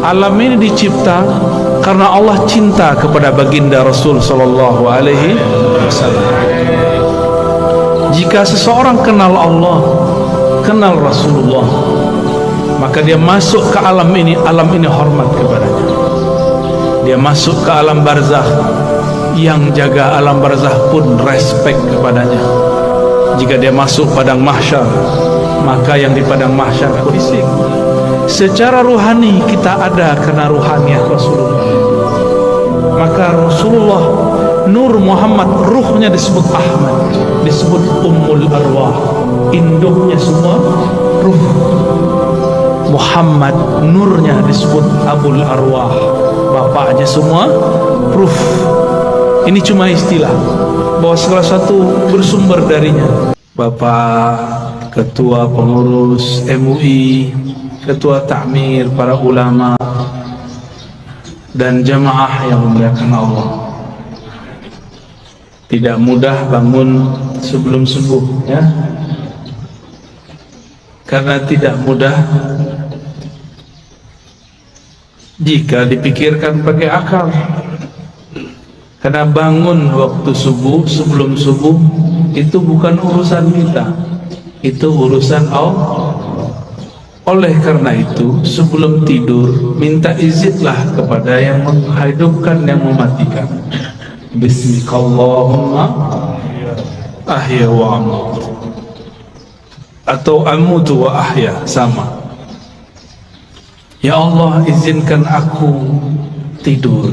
Alam ini dicipta karena Allah cinta kepada baginda Rasul sallallahu alaihi wasallam. Jika seseorang kenal Allah, kenal Rasulullah, maka dia masuk ke alam ini hormat kepadanya. Dia masuk ke alam barzakh, yang jaga alam barzakh pun respect kepadanya. Jika dia masuk padang mahsyar, maka yang di padang mahsyar pun fisik. Secara ruhani kita ada karena ruhaniat Rasulullah. Maka Rasulullah, Nur Muhammad, ruhnya disebut Ahmad, disebut Ummul Arwah, induknya semua ruh. Muhammad, nurnya disebut Abul Arwah, bapaknya semua ruh. Ini cuma istilah, bahwa segala satu bersumber darinya. Bapak Ketua Pengurus MUI, Ketua Ta'mir, para ulama dan jamaah yang memuliakan Allah. Tidak mudah bangun sebelum subuh, ya. Karena tidak mudah jika dipikirkan pakai akal. Karena bangun waktu subuh, sebelum subuh, itu bukan urusan kita, itu urusan Allah. Oleh karena itu, sebelum tidur, minta izinlah kepada yang menghidupkan, yang mematikan. Bismillahirrahmanirrahim. Ahya wa amut, atau amutu wa ahya, sama. Ya Allah, izinkan aku tidur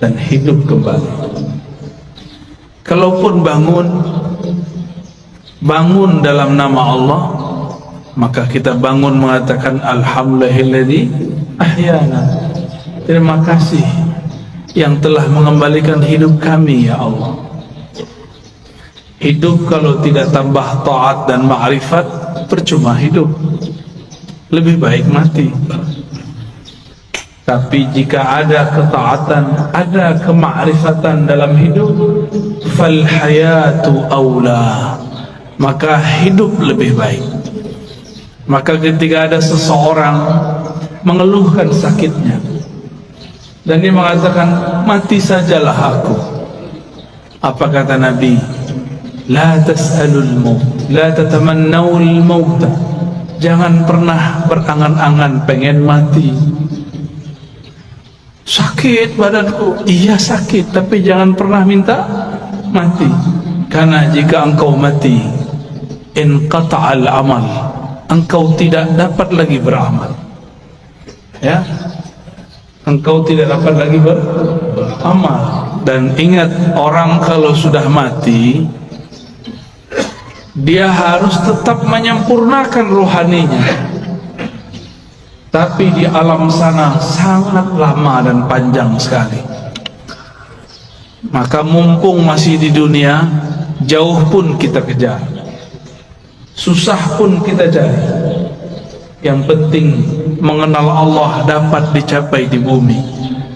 dan hidup kembali. Kalaupun bangun dalam nama Allah, maka kita bangun mengatakan alhamdulillahilladzi ahyana. Terima kasih yang telah mengembalikan hidup kami, ya Allah. Hidup kalau tidak tambah taat dan ma'rifat, percuma hidup, lebih baik mati. Tapi jika ada ketaatan, ada kemakrifatan dalam hidup, fal hayatu aula, maka hidup lebih baik. Maka ketika ada seseorang mengeluhkan sakitnya dan dia mengatakan, mati sajalah aku, apa kata Nabi? La tas'alul maut, la tatamannawul maut. Jangan pernah berangan-angan pengen mati. Sakit badanku, iya sakit, tapi jangan pernah minta mati. Karena jika engkau mati, inqata'al amal, engkau tidak dapat lagi beramal, ya, engkau tidak dapat lagi beramal. Dan ingat, orang kalau sudah mati, dia harus tetap menyempurnakan rohaninya, tapi di alam sana sangat lama dan panjang sekali. Maka mumpung masih di dunia, jauh pun kita kejar, susah pun kita cari. Yang penting mengenal Allah dapat dicapai di bumi,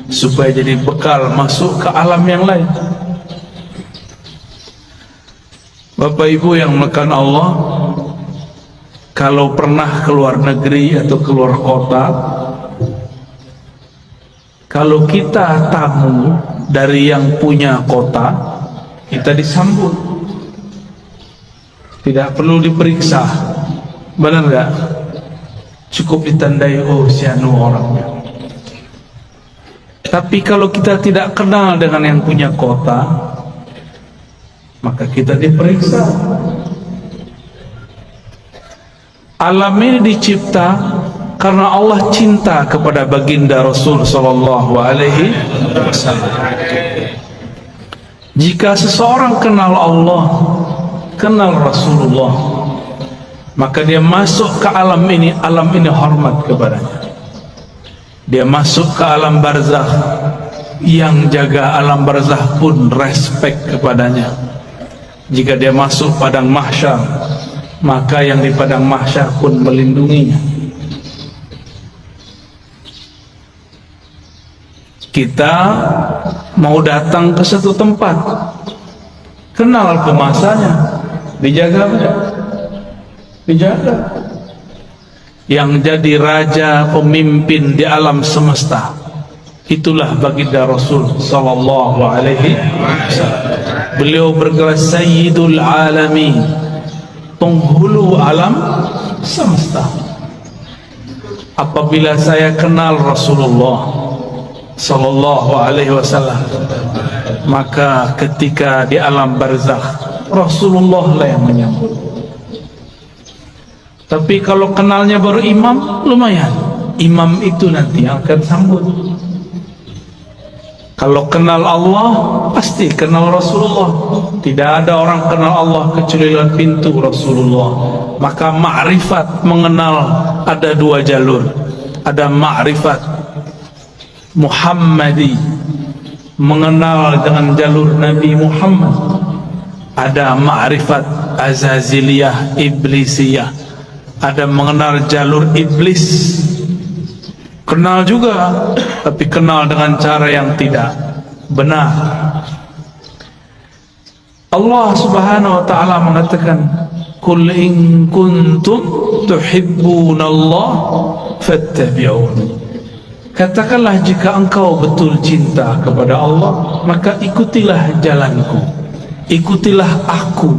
supaya jadi bekal masuk ke alam yang lain. Bapak Ibu yang melekat Allah, kalau pernah keluar negeri atau keluar kota, kalau kita tamu dari yang punya kota, kita disambut, tidak perlu diperiksa, benar nggak? Cukup ditandai, oh si anu orangnya. Tapi kalau kita tidak kenal dengan yang punya kota, maka kita diperiksa. Alam ini dicipta karena Allah cinta kepada baginda Rasul sallallahu alaihi wasallam. Jika seseorang kenal Allah, kenal Rasulullah, maka dia masuk ke alam ini hormat kepadanya. Dia masuk ke alam barzakh, yang jaga alam barzakh pun respect kepadanya. Jika dia masuk padang mahsyar, maka yang di padang mahsyar pun melindunginya. Kita mau datang ke satu tempat, kenal kemasannya, dijaga tidak? Dijaga. yang jadi raja pemimpin di alam semesta. Itulah baginda Rasul sallallahu alaihi wasallam. Beliau bergelar Sayyidul Alamin, penghulu alam semesta. Apabila saya kenal Rasulullah sallallahu alaihi wasallam, maka ketika di alam barzakh Rasulullah lah yang menyambut. Tapi kalau kenalnya baru imam, lumayan, imam itu nanti yang akan sambut. Kalau kenal Allah, pasti kenal Rasulullah. Tidak ada orang kenal Allah kecuali lewat pintu Rasulullah. Maka ma'rifat mengenal ada dua jalur. Ada ma'rifat Muhammadi, mengenal dengan jalur Nabi Muhammad. Ada ma'rifat Azaziliyah, Iblisiyah. Ada mengenal jalur iblis. Kenal juga, tapi kenal dengan cara yang tidak benar. Allah Subhanahu wa ta'ala mengatakan, "Qul in kuntum tuhibbunallah fattabi'uni." Katakanlah, jika engkau betul cinta kepada Allah, maka ikutilah jalanku, ikutilah aku,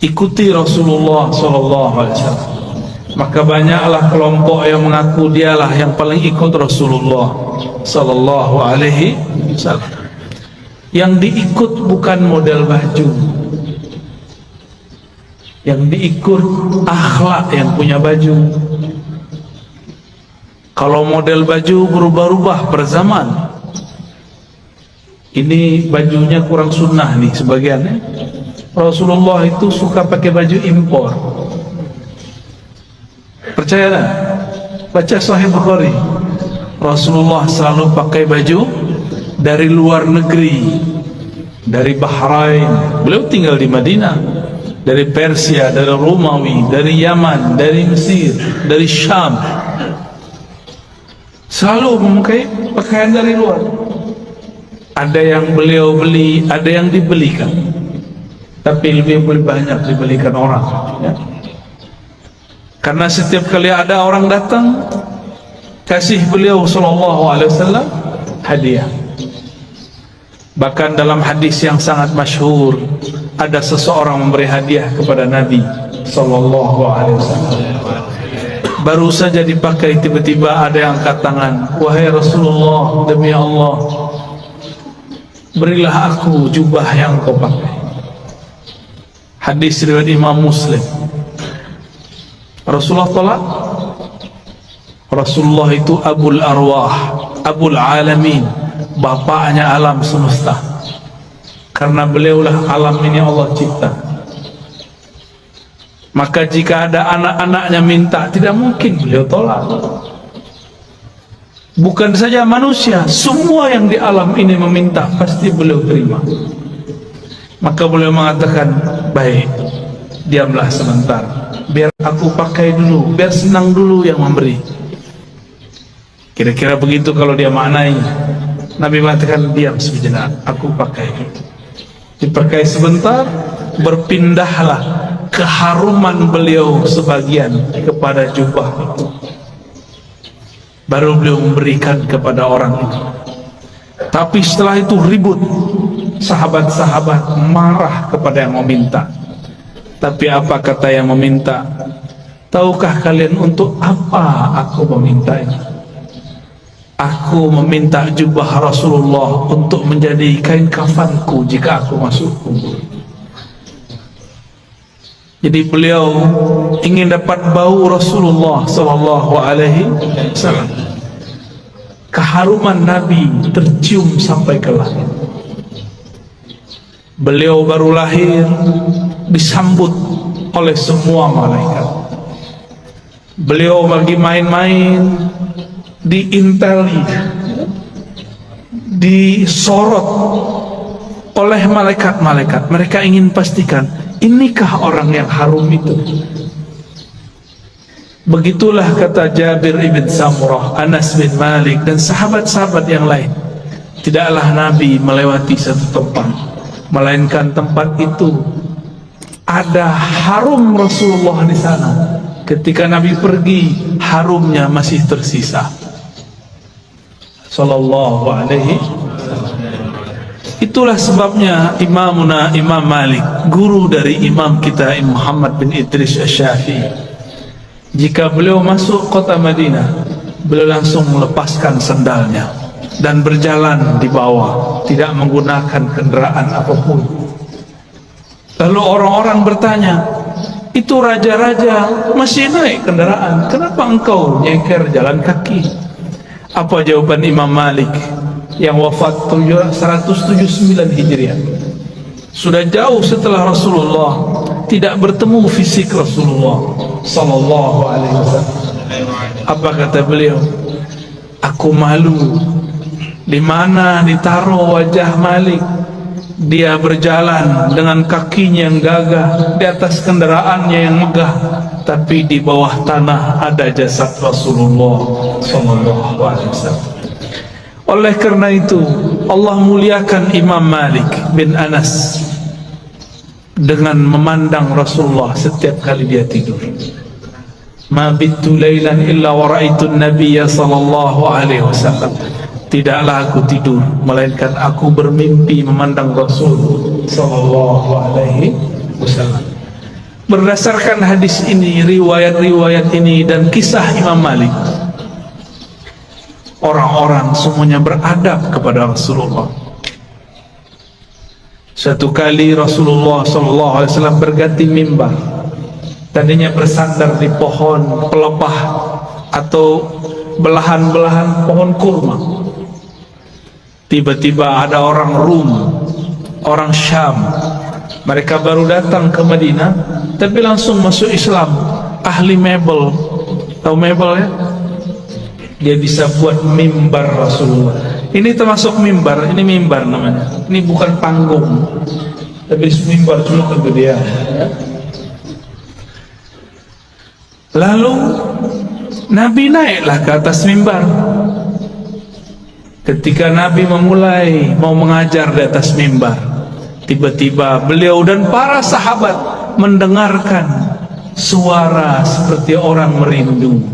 ikuti Rasulullah sallallahu alaihi wasallam. Maka banyaklah kelompok yang mengaku dialah yang paling ikut Rasulullah sallallahu alaihi wasallam. Yang diikut bukan model baju, yang diikut akhlak yang punya baju. Kalau model baju berubah-ubah per zaman. Ini bajunya kurang sunnah nih sebagiannya. Rasulullah itu suka pakai baju impor. Percaya tak? Baca Sahih Bukhari. Rasulullah selalu pakai baju dari luar negeri, dari Bahrain. Beliau tinggal di Madinah. Dari Persia, dari Romawi, dari Yaman, dari Mesir, dari Syam. Selalu memakai pakaian dari luar. Ada yang beliau beli, ada yang dibelikan. Tapi lebih banyak dibelikan orang, ya. Karena setiap kali ada orang datang, kasih beliau sallallahu alaihi wasallam hadiah. Bahkan dalam hadis yang sangat masyhur, ada seseorang memberi hadiah kepada Nabi sallallahu alaihi wasallam. Baru saja dipakai, tiba-tiba ada yang angkat tangan, "Wahai Rasulullah, demi Allah, berilah aku jubah yang kau pakai." Hadis riwayat Imam Muslim. Rasulullah tolak. Rasulullah itu Abul Arwah, Abul Alamin, bapaknya alam semesta. Karena beliaulah alam ini Allah cipta. Maka jika ada anak-anaknya minta, tidak mungkin beliau tolak. Bukan saja manusia, semua yang di alam ini meminta, pasti beliau terima. Maka beliau mengatakan, "Baik, diamlah sebentar, biar aku pakai dulu, biar senang dulu yang memberi." Kira-kira begitu kalau dia maknai. Nabi mengatakan, "Diam sejenak, aku pakai." Dipakai sebentar, berpindahlah keharuman beliau sebagian kepada jubah itu. Baru beliau memberikan kepada orang itu. Tapi setelah itu ribut, sahabat-sahabat marah kepada yang meminta. Tapi apa kata yang meminta? "Tahukah kalian untuk apa aku meminta ini? Aku meminta jubah Rasulullah untuk menjadi kain kafanku jika aku masuk kubur." Jadi beliau ingin dapat bau Rasulullah sallallahu alaihi wasallam. Keharuman Nabi tercium sampai ke langit. Beliau baru lahir, disambut oleh semua malaikat. Beliau lagi main-main, diinteli, disorot oleh malaikat-malaikat. Mereka ingin pastikan, inikah orang yang harum itu? Begitulah kata Jabir ibn Samurah, Anas bin Malik, dan sahabat-sahabat yang lain. Tidaklah Nabi melewati satu tempat, melainkan tempat itu ada harum Rasulullah di sana. Ketika Nabi pergi, harumnya masih tersisa. Sallallahu alaihi. Itulah sebabnya Imamuna Imam Malik, guru dari Imam kita Muhammad bin Idris Asy-Syafi'i, jika beliau masuk kota Madinah, beliau langsung melepaskan sandalnya dan berjalan di bawah, tidak menggunakan kendaraan apapun. Lalu orang-orang bertanya, itu raja-raja masih naik kendaraan, kenapa engkau nyeker jalan kaki? Apa jawaban Imam Malik yang wafat 179 Hijriah? Sudah jauh setelah Rasulullah, tidak bertemu fisik Rasulullah sallallahu alaihi wasallam. Apa kata beliau? Aku malu di mana ditaruh wajah Malik. Dia berjalan dengan kakinya yang gagah, di atas kendaraannya yang megah, tapi di bawah tanah ada jasad Rasulullah sallallahu alaihi wasallam. Oleh karena itu, Allah muliakan Imam Malik bin Anas dengan memandang Rasulullah setiap kali dia tidur. Ma bittu lailan illa wa ra'aitu an-nabiyya sallallahu alaihi wasallam. Tidaklah aku tidur melainkan aku bermimpi memandang Rasul sallallahu alaihi wasallam. Berdasarkan hadis ini, riwayat-riwayat ini dan kisah Imam Malik, orang-orang semuanya beradab kepada Rasulullah. Satu kali Rasulullah sallallahu alaihi wasallam berganti mimbar. Tadinya bersandar di pohon pelepah atau belahan-belahan pohon kurma. Tiba-tiba ada orang Rum, orang Syam, mereka baru datang ke Madinah tapi langsung masuk Islam. Ahli mebel, tahu mebel ya? Dia bisa buat mimbar Rasulullah. Ini termasuk mimbar, ini mimbar namanya. Ini bukan panggung, tapi mimbar cuma kegedean ya. Lalu Nabi naiklah ke atas mimbar. Ketika Nabi memulai mau mengajar di atas mimbar, tiba-tiba beliau dan para sahabat mendengarkan suara seperti orang merindu,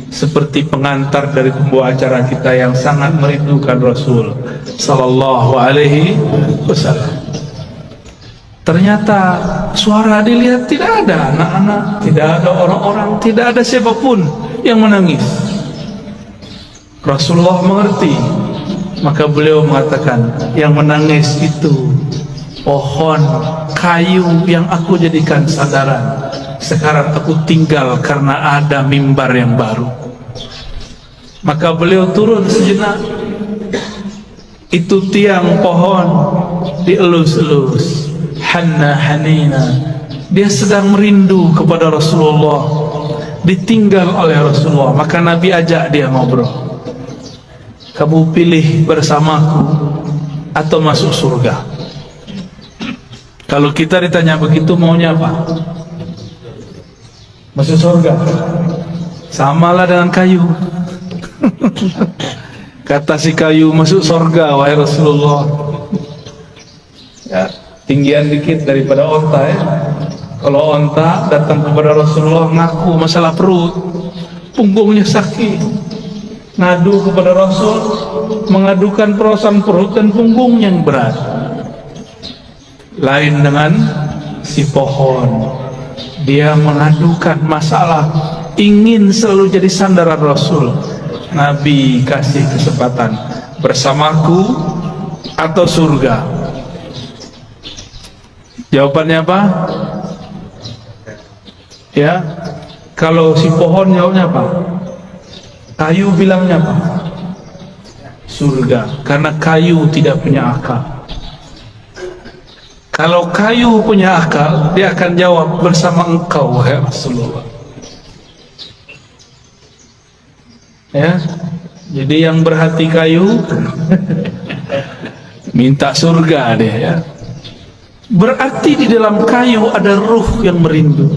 seperti pengantar dari pembawa acara kita yang sangat merindukan Rasul sallallahu alaihi wasallam. Ternyata suara dilihat tidak ada anak-anak, tidak ada orang-orang, tidak ada siapapun yang menangis. Rasulullah mengerti, maka beliau mengatakan, yang menangis itu pohon kayu yang aku jadikan sandaran. Sekarang aku tinggal karena ada mimbar yang baru. Maka beliau turun sejenak. Itu tiang pohon dielus-elus, hanna hanina. Dia sedang merindu kepada Rasulullah, ditinggal oleh Rasulullah. Maka Nabi ajak dia ngobrol. Kamu pilih bersamaku atau masuk surga? Kalau kita ditanya begitu, maunya apa? Masuk surga. Samalah dengan kayu. Kata si kayu, masuk surga wahai Rasulullah. Ya, tinggian dikit daripada onta ya. Kalau onta datang kepada Rasulullah ngaku masalah perut, punggungnya sakit, ngadu kepada Rasul, mengadukan perasaan perut dan punggung yang berat. Lain dengan si pohon, dia mengadukan masalah, ingin selalu jadi sandaran Rasul. Nabi kasih kesempatan, bersamaku atau surga? Jawabannya apa? Ya, kalau si pohon jawabnya apa? Kayu bilangnya apa? Surga, karena kayu tidak punya akal. Kalau kayu punya akal, dia akan jawab, bersama engkau wahai Rasulullah. Ya, jadi yang berhati kayu minta surga dia ya. Berarti di dalam kayu ada ruh yang merindu.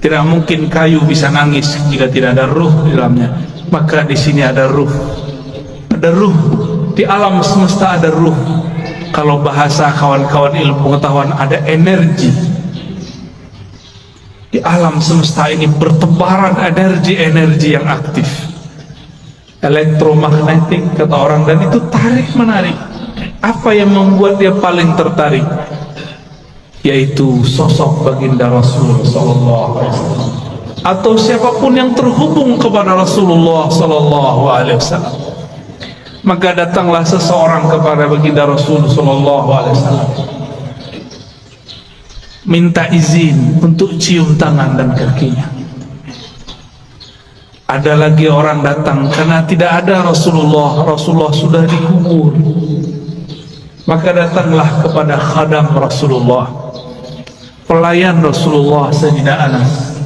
Tidak mungkin kayu bisa nangis jika tidak ada ruh di dalamnya. Maka di sini ada ruh. Ada ruh. Di alam semesta ada ruh. Kalau bahasa kawan-kawan ilmu pengetahuan, ada energi. Di alam semesta ini bertebaran energi-energi yang aktif, elektromagnetik kata orang, dan itu tarik menarik. Apa yang membuat dia paling tertarik? Yaitu sosok baginda Rasul sallallahu alaihi wasallam, atau siapapun yang terhubung kepada Rasulullah sallallahu alaihi wasallam. Maka datanglah seseorang kepada baginda Rasul sallallahu alaihi wasallam, minta izin untuk cium tangan dan kakinya. Ada lagi orang datang karena tidak ada Rasulullah sudah dikubur. Maka datanglah kepada khadam Rasulullah, pelayan Rasulullah, Sayyidina Anas.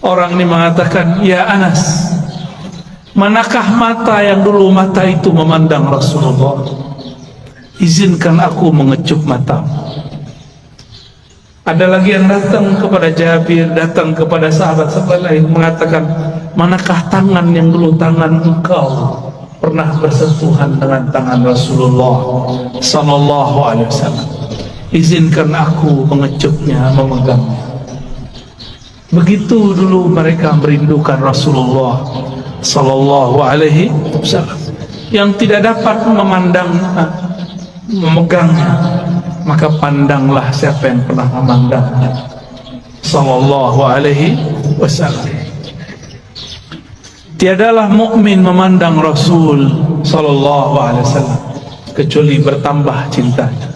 Orang ini mengatakan, ya Anas, manakah mata yang dulu mata itu memandang Rasulullah? Izinkan aku mengecup matamu. Ada lagi yang datang kepada Jabir, datang kepada sahabat-sahabat lain, mengatakan, manakah tangan yang dulu tangan engkau pernah bersentuhan dengan tangan Rasulullah sallallahu alaihi wasallam? Izinkan aku mengecupnya, memegangnya. Begitu dulu mereka merindukan Rasulullah sallallahu alaihi wasallam, yang tidak dapat memegangnya, maka pandanglah siapa yang pernah memandangnya sallallahu alaihi wasallam. Tiadalah mukmin memandang Rasul sallallahu alaihi wasallam kecuali bertambah cintanya.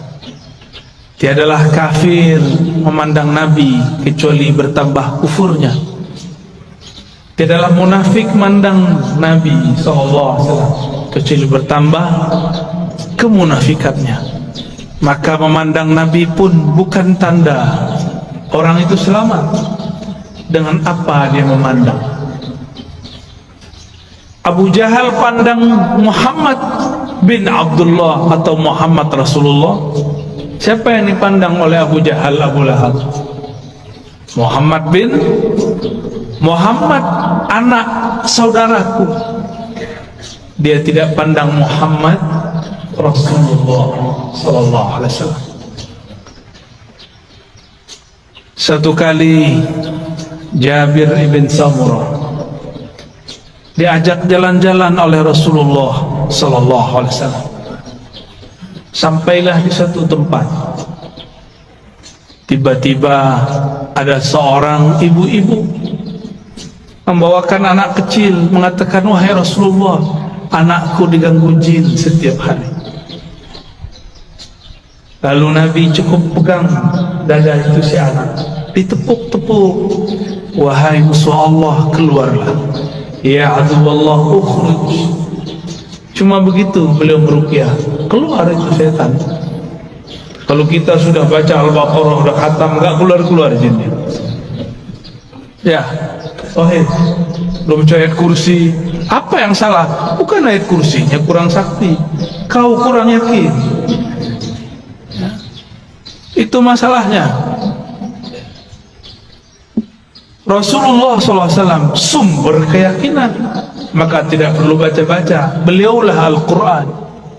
Tiadalah kafir memandang Nabi kecuali bertambah kufurnya. Tiadalah munafik memandang Nabi sallallahu alaihi wasallam kecuali bertambah kemunafikannya. Maka memandang Nabi pun bukan tanda orang itu selamat. Dengan apa dia memandang? Abu Jahal pandang Muhammad bin Abdullah atau Muhammad Rasulullah. Siapa yang dipandang oleh Abu Jahal, Abu Lahab? Muhammad bin Muhammad, anak saudaraku. Dia tidak pandang Muhammad Rasulullah sallallahu alaihi wasallam. Satu kali Jabir ibn Samurah diajak jalan-jalan oleh Rasulullah sallallahu alaihi wasallam. Sampailah di satu tempat, tiba-tiba ada seorang ibu-ibu membawakan anak kecil, mengatakan, wahai Rasulullah, anakku diganggu jin setiap hari. Lalu Nabi cukup pegang dada itu si anak, ditepuk-tepuk. Wahai musuh Allah, keluarlah. Ya aduwallah, ukhruj. Cuma begitu beliau meruqyah, keluar itu setan. Kalau kita sudah baca Al-Baqarah, sudah khatam, enggak keluar-keluar jinnya. Ya, sahih. Belum baca ayat kursi. Apa yang salah? Bukan ayat kursinya kurang sakti, kau kurang yakin. Itu masalahnya. Rasulullah SAW sumber keyakinan, maka tidak perlu baca-baca. Beliaulah Al-Quran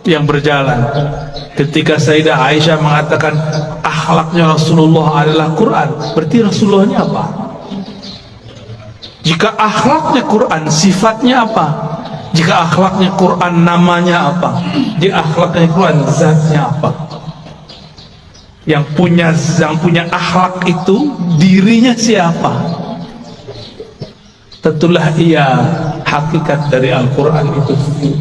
yang berjalan. Ketika Sayyidah Aisyah mengatakan akhlaknya Rasulullah adalah Quran, berarti Rasulullahnya apa? Jika akhlaknya Quran, sifatnya apa? Jika akhlaknya Quran, namanya apa? Jika akhlaknya Quran, zatnya apa? Yang punya akhlak itu dirinya siapa? Tentulah ia hakikat dari Al-Quran itu sendiri.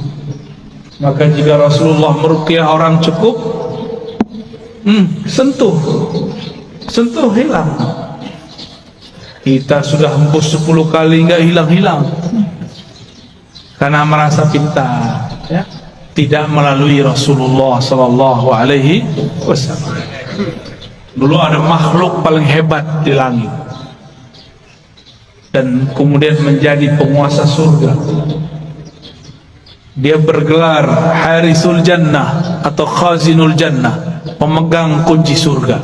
Maka jika Rasulullah meruqyah orang cukup sentuh hilang. Kita sudah hembus 10 kali enggak hilang-hilang, karena merasa pintar, ya? Tidak melalui Rasulullah sallallahu alaihi wasallam. Dulu ada makhluk paling hebat di langit dan kemudian menjadi penguasa surga. Dia bergelar Harisul Jannah atau Khazinul Jannah, pemegang kunci surga.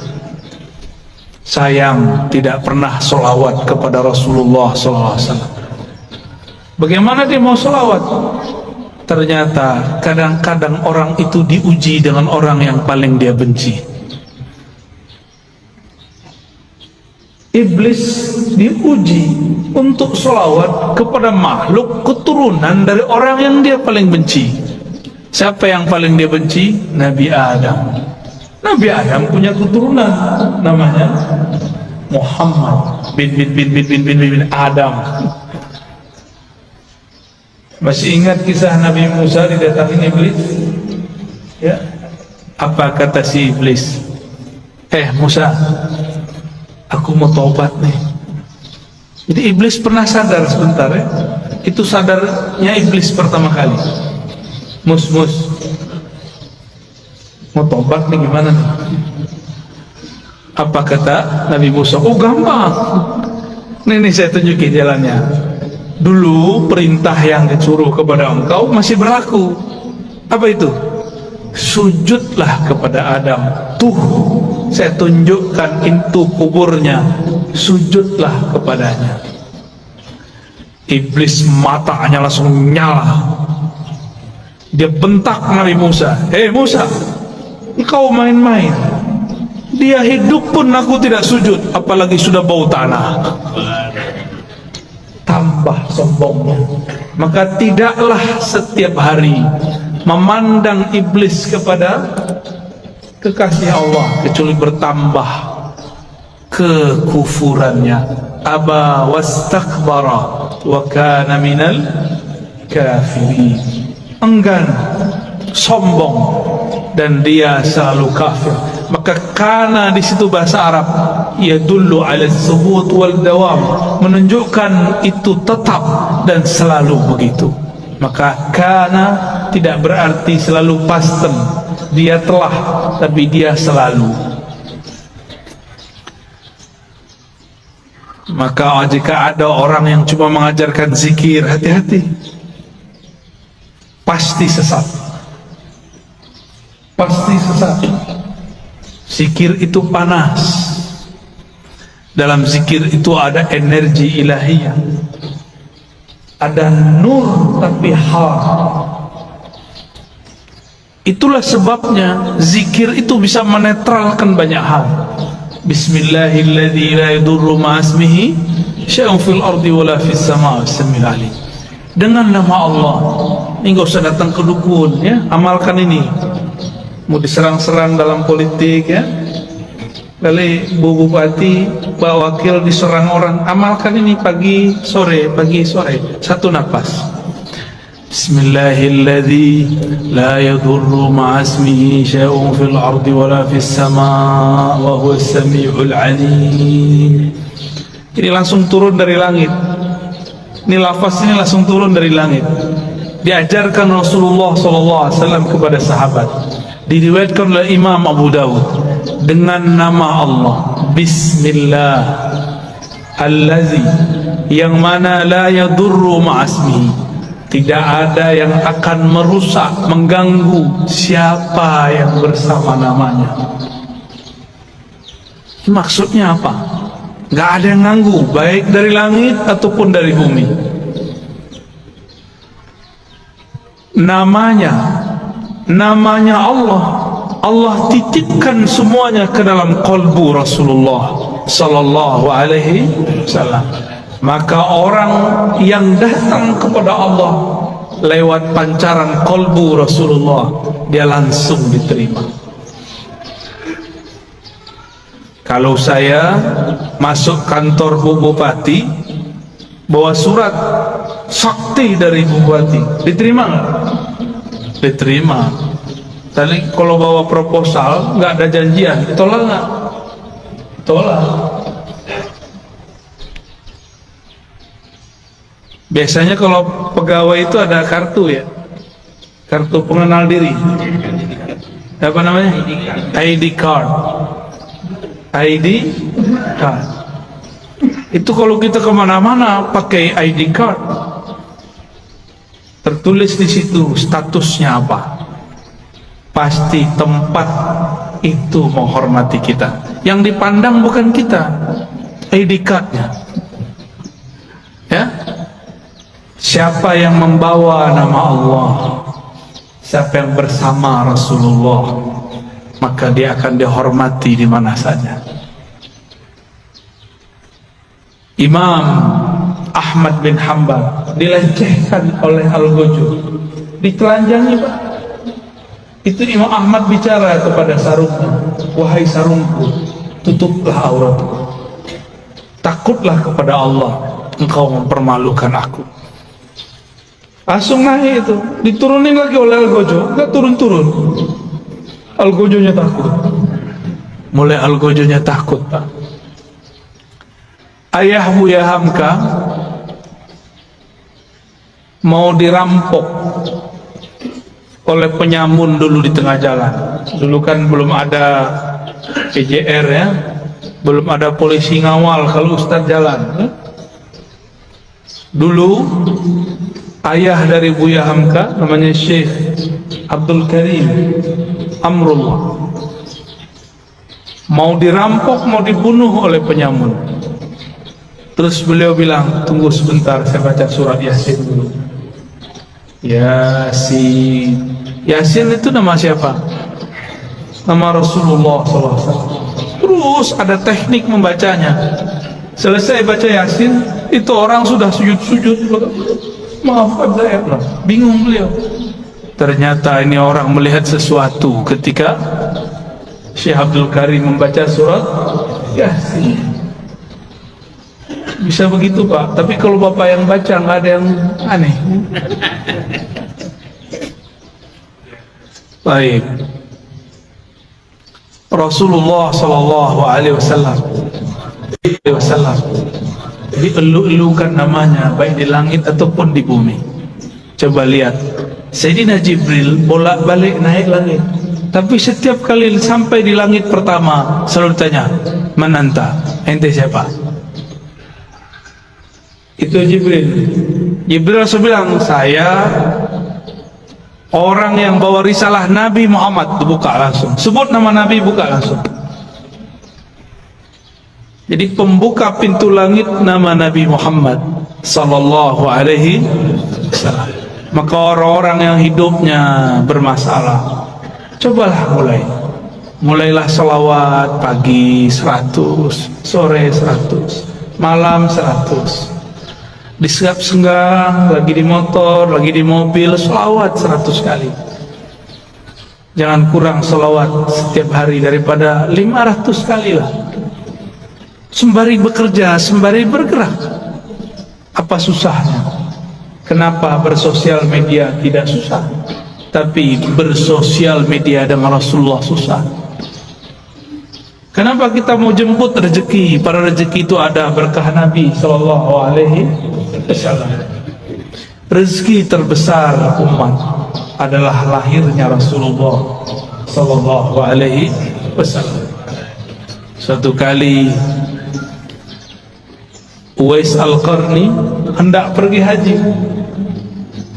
Sayang tidak pernah solawat kepada Rasulullah SAW. Bagaimana dia mau solawat? Ternyata kadang-kadang orang itu diuji dengan orang yang paling dia benci. Iblis diuji untuk sholawat kepada makhluk keturunan dari orang yang dia paling benci. Siapa yang paling dia benci? Nabi Adam. Nabi Adam punya keturunan namanya Muhammad bin Adam. Masih ingat kisah Nabi Musa didatangi iblis? Ya. Apa kata si iblis? Musa, aku mau taubat nih. Jadi iblis pernah sadar sebentar ya. Itu sadarnya iblis pertama kali. Mus, mau taubat nih gimana nih? Apa kata Nabi Musa? Oh gampang. Nih saya tunjukin jalannya. Dulu perintah yang disuruh kepada engkau masih berlaku. Apa itu? Sujudlah kepada Adam. Tuh, saya tunjukkan itu kuburnya. Sujudlah kepadanya. Iblis matanya langsung nyala. Dia bentak Nabi Musa. Musa, engkau main-main. Dia hidup pun aku tidak sujud, apalagi sudah bau tanah. Tambah sombongnya. Maka tidaklah setiap hari memandang iblis kepada kekasih Allah kecuali bertambah kekufurannya. Aba wastakbara wa kana minal kafirin. Enggan, sombong, dan dia selalu kafir. Maka kana di situ bahasa Arab yadullu ala tsubut wal dawam, menunjukkan itu tetap dan selalu begitu. Maka kana tidak berarti selalu pasten, dia telah, tapi dia selalu. Maka jika ada orang yang cuma mengajarkan zikir, hati-hati, pasti sesat. Pasti sesat. Zikir itu panas. Dalam zikir itu ada energi ilahiyah, ada nur tapi hal. Itulah sebabnya zikir itu bisa menetralkan banyak hal. Bismillahilladzi la yadurru ma'asmihi syai'un fil ardi wala fis sama' was-sami'ul 'alim. Dengan nama Allah. Ini enggak usah datang ke dukun ya, amalkan ini. Mau diserang-serang dalam politik ya, kali Bu Bupati, Pak Wakil diserang orang, amalkan ini pagi sore, satu nafas. Bismillahilladzi la yadurru ma'asmihi syai'un fil ardi wala fis sama' wa huwas sami'ul 'alim. Ini langsung turun dari langit. Ini lafaz ini langsung turun dari langit. Diajarkan Rasulullah SAW kepada sahabat. Diriwayatkan oleh Imam Abu Dawud dengan nama Allah. Bismillah allazi, yang mana la yadurru ma'asmihi, tidak ada yang akan merusak, mengganggu siapa yang bersama namanya. Maksudnya apa? Gak ada yang ganggu, baik dari langit ataupun dari bumi. Namanya Allah, Allah titipkan semuanya ke dalam qalbu Rasulullah sallallahu alaihi wasallam. Maka orang yang datang kepada Allah lewat pancaran qalbu Rasulullah, dia langsung diterima. Kalau saya masuk kantor Bu Bupati, bawa surat sakti dari Bu Bupati, diterima nggak? Diterima. Tadi kalau bawa proposal nggak ada janjian, tolak nggak? Tolak. Biasanya kalau pegawai itu ada kartu ya, kartu pengenal diri. Apa namanya? ID card. ID card. Itu kalau kita kemana-mana pakai ID card, tertulis di situ statusnya apa. Pasti tempat itu menghormati kita. Yang dipandang bukan kita, ID cardnya. Ya, siapa yang membawa nama Allah, siapa yang bersama Rasulullah, maka dia akan dihormati di mana saja. Imam Ahmad bin Hanbal dilecehkan oleh Al-Gojo, ditelanjangi Pak. Itu Imam Ahmad bicara kepada sarungnya, wahai sarungku, tutuplah auratku, takutlah kepada Allah, engkau mempermalukan aku. Langsung naik itu, diturunin lagi oleh Al-Gojo, enggak turun-turun. Al-Gojonya takut. Mulai Al-Gojonya takut Pak. Ayah Buya Hamka mau dirampok oleh penyamun dulu di tengah jalan. Dulu kan belum ada PJR ya, belum ada polisi ngawal kalau Ustadz jalan. Dulu ayah dari Buya Hamka namanya Syekh Abdul Karim Amrullah mau dirampok, mau dibunuh oleh penyamun. Terus beliau bilang, tunggu sebentar, saya baca surat Yasin dulu. Yasin. Yasin itu nama siapa? Nama Rasulullah SAW. Terus ada teknik membacanya. Selesai baca Yasin, itu orang sudah sujud-sujud. Maaf saya, bingung beliau. Ternyata ini orang melihat sesuatu ketika Syekh Abdul Karim membaca surat Yasin. Bisa begitu Pak, tapi kalau Bapak yang baca nggak ada yang aneh. Baik. Rasulullah Sallallahu Alaihi Wasallam dielu-elukan namanya baik di langit ataupun di bumi. Coba lihat, Sayyidina Jibril bolak-balik naik langit, tapi setiap kali sampai di langit pertama selalu tanya, "Mananta? Ente siapa?" Itu Jibril. Jibril langsung bilang, saya orang yang bawa risalah Nabi Muhammad. Buka langsung, sebut nama Nabi, buka langsung. Jadi pembuka pintu langit nama Nabi Muhammad Sallallahu Alaihi Wasallam. Maka orang-orang yang hidupnya bermasalah, cobalah mulailah selawat pagi 100, sore 100, malam 100. Di senggang, lagi di motor, lagi di mobil, selawat 100 kali. Jangan kurang selawat setiap hari daripada 500 kali lah. Sembari bekerja, sembari bergerak. Apa susahnya? Kenapa bersosial media tidak susah, tapi bersosial media dengan Rasulullah susah? Kenapa kita mau jemput rezeki? Para rezeki itu ada berkah Nabi Sallallahu Alaihi Wasallam. Rezeki terbesar umat adalah lahirnya Rasulullah Sallallahu Alaihi Wasallam. Suatu kali Uwais Al-Qarni hendak pergi haji.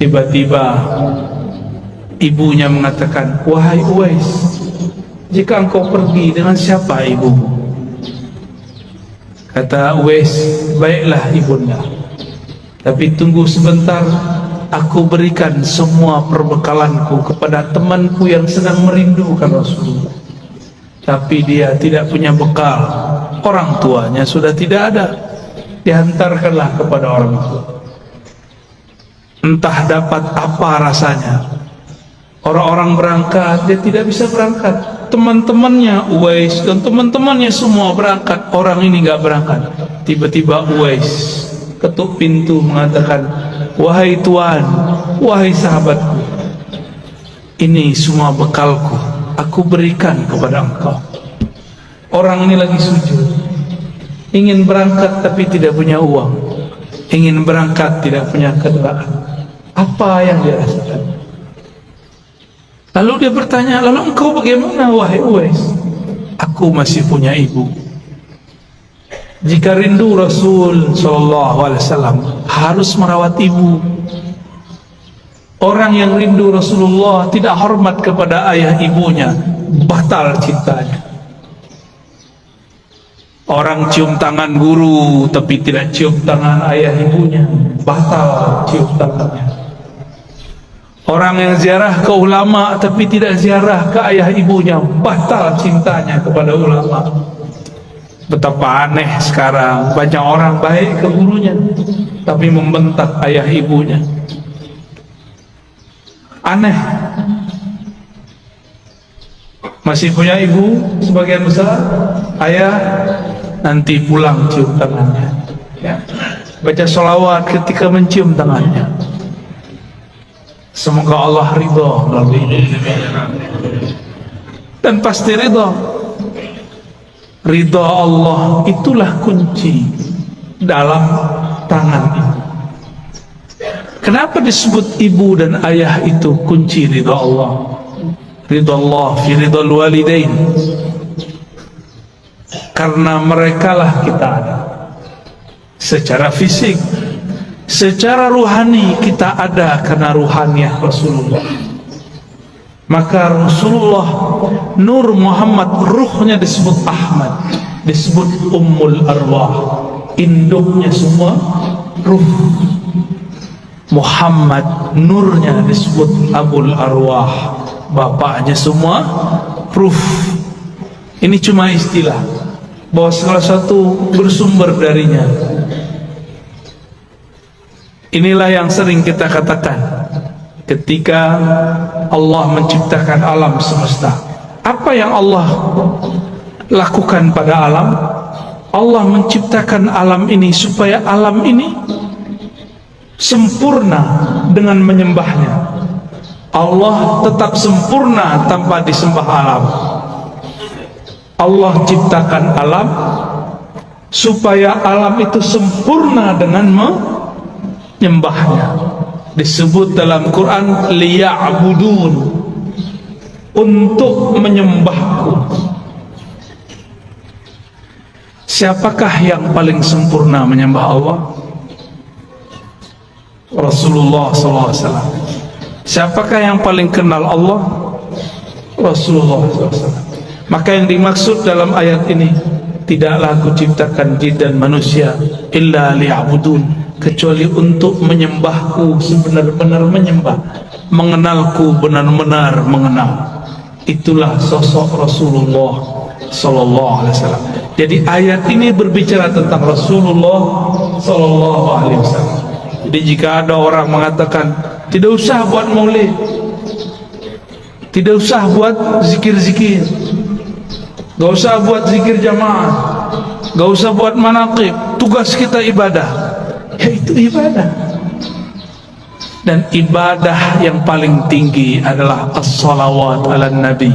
Tiba-tiba ibunya mengatakan, wahai Uwais, jika engkau pergi, dengan siapa ibumu? Kata Uwais, baiklah ibunda, tapi tunggu sebentar, aku berikan semua perbekalanku kepada temanku yang sedang merindukan Rasulullah. Tapi dia tidak punya bekal, orang tuanya sudah tidak ada. Dihantarkanlah kepada orang tua. Entah dapat apa rasanya. Orang-orang berangkat, dia tidak bisa berangkat. Teman-temannya Uwais dan teman-temannya semua berangkat, orang ini nggak berangkat. Tiba-tiba Uwais ketuk pintu mengatakan, wahai Tuan, wahai sahabatku, ini semua bekalku, aku berikan kepada engkau. Orang ini lagi sujud, ingin berangkat tapi tidak punya uang, ingin berangkat tidak punya kendaraan. Apa yang dia rasakan? Lalu dia bertanya, lalu engkau bagaimana wahai Uwais? Aku masih punya ibu. Jika rindu Rasul SAW harus merawat ibu. Orang yang rindu Rasulullah tidak hormat kepada ayah ibunya, batal cintanya. Orang cium tangan guru tapi tidak cium tangan ayah ibunya, batal cium tangannya. Orang yang ziarah ke ulama tapi tidak ziarah ke ayah ibunya, batal cintanya kepada ulama. Betapa aneh sekarang, banyak orang baik ke gurunya tapi membentak ayah ibunya. Aneh. Masih punya ibu sebagian besar, ayah nanti pulang cium tangannya, ya. Baca sholawat ketika mencium tangannya. Semoga Allah ridha melalui ini. Dan pasti ridha. Ridha Allah itulah kunci dalam tangan ini. Kenapa disebut ibu dan ayah itu kunci ridha Allah? Ridha Allah fi ridhal walidain. Karena merekalah kita ada secara fisik, secara ruhani kita ada karena ruhaniyah Rasulullah. Maka Rasulullah Nur Muhammad, ruhnya disebut Ahmad, disebut Ummul Arwah, induknya semua ruh. Muhammad, nurnya disebut Abul Arwah, bapaknya semua ruh. Ini cuma istilah, bahwa salah satu bersumber darinya. Inilah yang sering kita katakan ketika Allah menciptakan alam semesta. Apa yang Allah lakukan pada alam? Allah menciptakan alam ini supaya alam ini sempurna dengan menyembahnya. Allah tetap sempurna tanpa disembah alam. Allah ciptakan alam supaya alam itu sempurna dengan menyembahnya. Disebut dalam Quran liya'budun, untuk menyembahku. Siapakah yang paling sempurna menyembah Allah? Rasulullah SAW. Siapakah yang paling kenal Allah? Rasulullah SAW. Maka yang dimaksud dalam ayat ini, tidaklah aku ciptakan jin dan manusia illa liya'budun, kecuali untuk menyembahku sebenar-benar menyembah, mengenalku benar-benar mengenal. Itulah sosok Rasulullah Sallallahu Alaihi Wasallam. Jadi ayat ini berbicara tentang Rasulullah Sallallahu Alaihi Wasallam. Jadi jika ada orang mengatakan tidak usah buat maulid, tidak usah buat zikir-zikir, gak usah buat zikir jamaah, gak usah buat manaqib, tugas kita ibadah. Ya itu ibadah. Dan ibadah yang paling tinggi adalah as-salawat ala nabi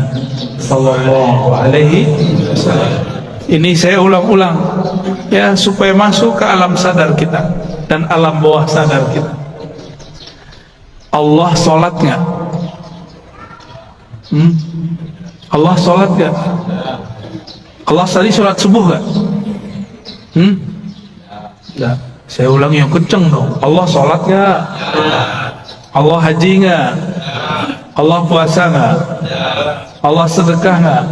sallallahu alaihi wasallam. Ini saya ulang-ulang ya, supaya masuk ke alam sadar kita dan alam bawah sadar kita. Allah sholat nggak? Allah sholat nggak? Allah tadi sholat subuh nggak? Nggak. Saya ulang yang kenceng dong. Allah sholat nggak? Allah haji nggak? Allah puasa nggak? Allah sedekah nggak?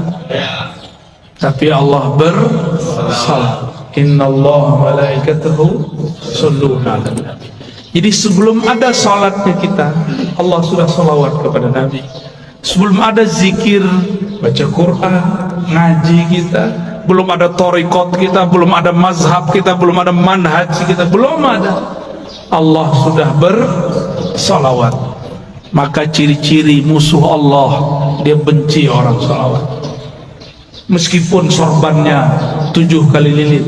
Tapi Allah bersalat. Innallaha malaikatahu yusholluna 'alan nabi. Jadi sebelum ada salatnya kita, Allah sudah salawat kepada Nabi. Sebelum ada zikir, baca Quran, ngaji kita, belum ada thariqat kita, belum ada mazhab kita, belum ada manhaj kita, belum ada. Allah sudah bersalawat. Maka ciri-ciri musuh Allah, dia benci orang salawat. Meskipun sorbannya 7 kali lilit,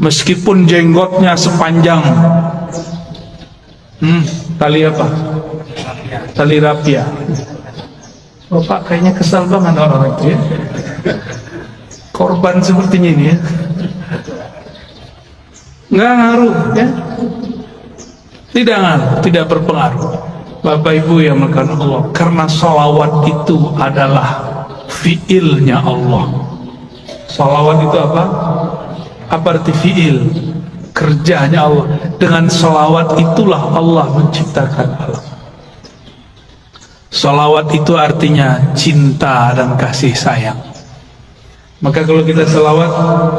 meskipun jenggotnya sepanjang tali apa? Tali rapia. Bapak kayaknya kesal banget orang itu ya. Korban sepertinya ini ya. Nggak ngaruh ya. Tidak ngaruh, tidak berpengaruh. Bapak Ibu yang melakukan Allah, karena salawat itu adalah fiilnya Allah. Salawat itu apa? Apa arti fiil? Kerjanya Allah. Dengan salawat itulah Allah menciptakan alam. Salawat itu artinya cinta dan kasih sayang. Maka kalau kita salawat,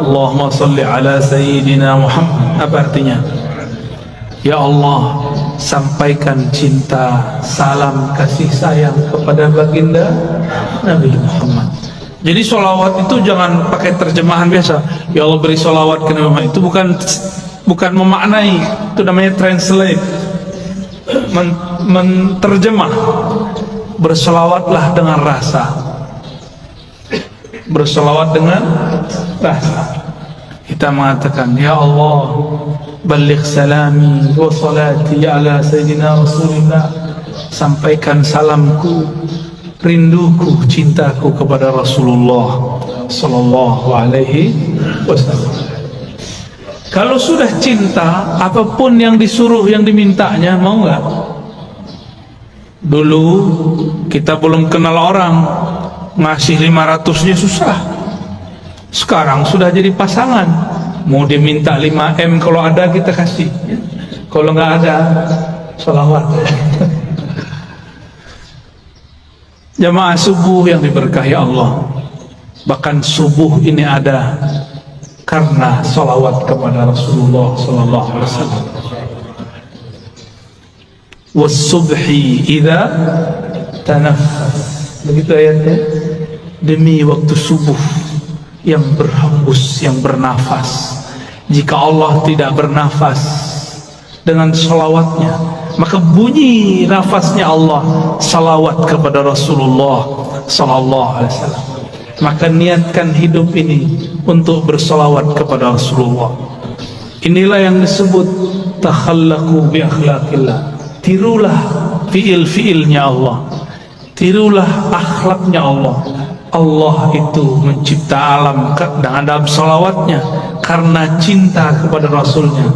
Allahumma salli ala Sayyidina Muhammad, apa artinya? Ya Allah, sampaikan cinta, salam, kasih sayang kepada baginda Nabi Muhammad. Jadi sholawat itu jangan pakai terjemahan biasa. Ya Allah beri sholawat ke Nabi Muhammad. Itu bukan memaknai. Itu namanya translate, menterjemah. Bersolawatlah dengan rasa. Bersolawat dengan rasa. Kita mengatakan, Ya Allah, baligh salami wa salati ala Sayyidina Rasulullah. Sampaikan salamku, rinduku, cintaku kepada Rasulullah sallallahu alaihi wasallam. Kalau sudah cinta, apapun yang disuruh, yang dimintanya, mau nggak? Dulu kita belum kenal orang, ngasih 500-nya susah. Sekarang sudah jadi pasangan, mau diminta 5M, kalau ada kita kasih, kalau nggak ada sholawat. Jamaah subuh yang diberkahi Allah, bahkan subuh ini ada karena salawat kepada Rasulullah sallallahu alaihi wasallam. Was-subhi idza tanaffas, begitu ayatnya. Demi waktu subuh yang berhembus, yang bernafas. Jika Allah tidak bernafas dengan salawatnya, maka bunyi nafasnya Allah salawat kepada Rasulullah sallallahu alaihi wasallam. Maka niatkan hidup ini untuk bersalawat kepada Rasulullah. Inilah yang disebut takhallaqu bi akhlaqillah. Tirulah fiil-fiilnya Allah, tirulah akhlaknya Allah. Allah itu mencipta alam dalam salawatnya karena cinta kepada Rasulnya.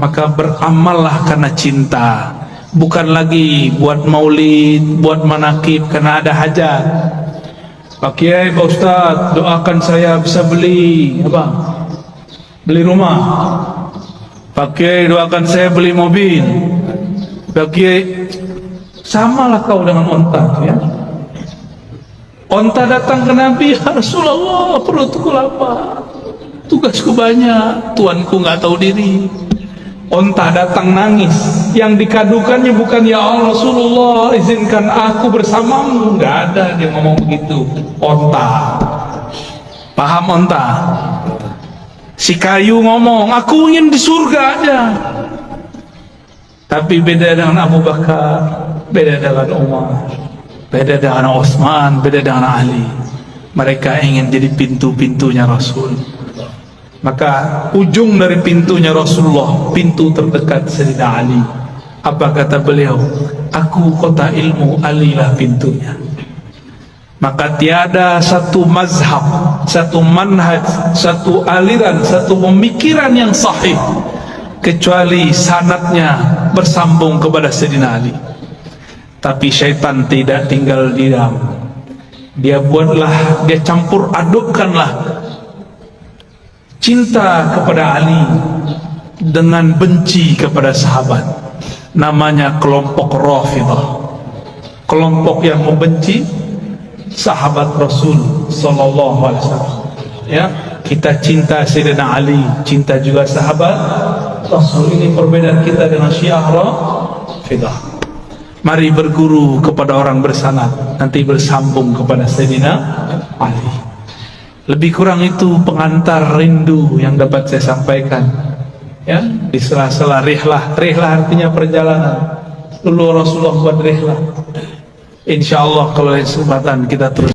Maka beramallah karena cinta, bukan lagi buat maulid, buat manakib karena ada hajat. Pak Kiai, Pak Ustadz, doakan saya bisa beli apa? Beli rumah. Pak Kiai, doakan saya beli mobil. Pak Kiai, samalah kau dengan onta, ya. Onta datang ke Nabi, ya Rasulullah, perutku lapar, tugasku banyak, tuanku nggak tahu diri. Onta datang nangis, yang dikadukannya bukan ya Allah Rasulullah izinkan aku bersamamu, nggak ada dia ngomong begitu. Onta, paham onta? Si kayu ngomong, aku ingin di surga aja. Tapi beda dengan Abu Bakar, beda dengan Umar, beda dengan Utsman, beda dengan Ali. Mereka ingin jadi pintu-pintunya Rasul. Maka ujung dari pintunya Rasulullah, pintu terdekat Sayyidina Ali. Apa kata beliau? Aku kota ilmu, Alilah pintunya. Maka tiada satu mazhab, satu manhaj, satu aliran, satu pemikiran yang sahih kecuali sanadnya bersambung kepada Sayyidina Ali. Tapi syaitan tidak tinggal diam. Dia buatlah, dia campur adukkanlah cinta kepada Ali dengan benci kepada sahabat. Namanya kelompok Rafidah, kelompok yang membenci sahabat Rasul sallallahu alaihi wasallam. Ya, kita cinta Sayyidina Ali, cinta juga sahabat Rasul. Ini perbedaan kita dengan Syiah Rafidah. Mari berguru kepada orang bersanad, nanti bersambung kepada Sayyidina Ali. Lebih kurang itu pengantar rindu yang dapat saya sampaikan. Ya, di sela-sela rihlah. Rihlah artinya perjalanan. Dulu Rasulullah buat rihlah. Insyaallah kalau ada kesempatan kita terus